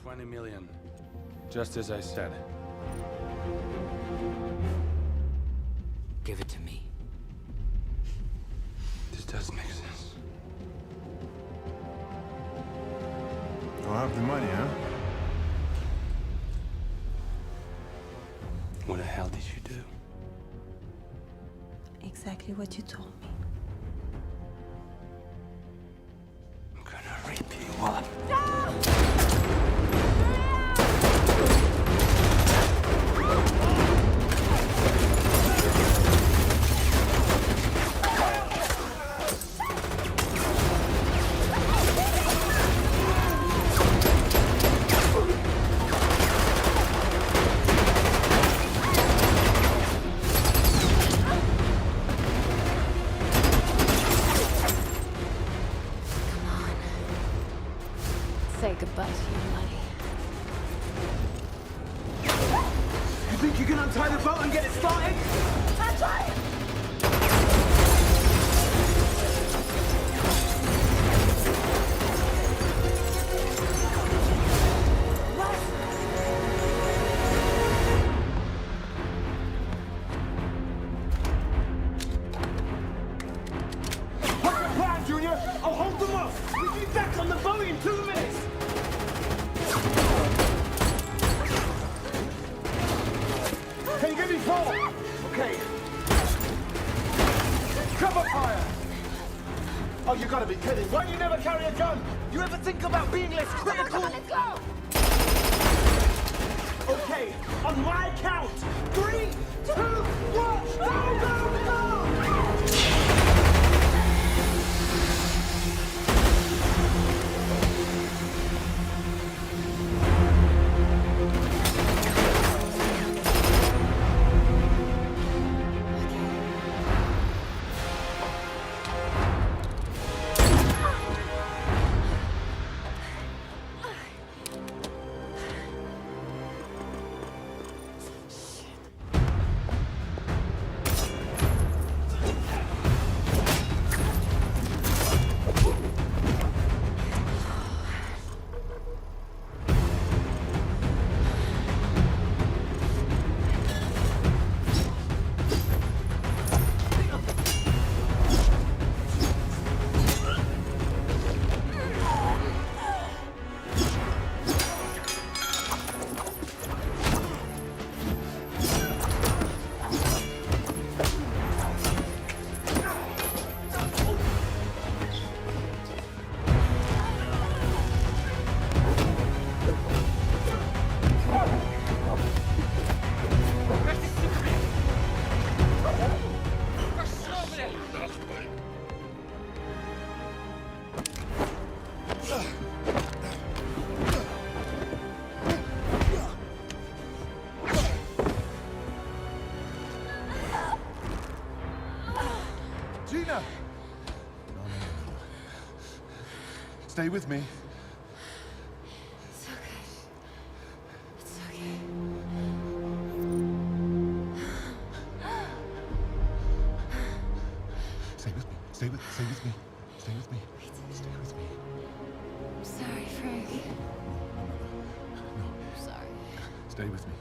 20 million. Just as I said. Give it to me. This does make sense. I'll have the money, huh? What the hell did you do? Exactly what you told me. I'm gonna rip you up. Say goodbye to your money. You think you can untie the boat and get it started? That's right! What's the plan, Junior? I'll hold them off. We'll be back on the boat in 2 minutes. Can you give me 4? Okay. Cover fire! Oh, you gotta be kidding. Why do you never carry a gun? You ever think about being less critical? Let's go! Okay, on my count. 3, 2, 1, go, go, go! Gina! No. Stay with me. It's okay. It's okay. Stay with me. Stay with me. Stay with me. Stay with me. Stay with me. I'm sorry, Frank. No. I'm sorry. Stay with me.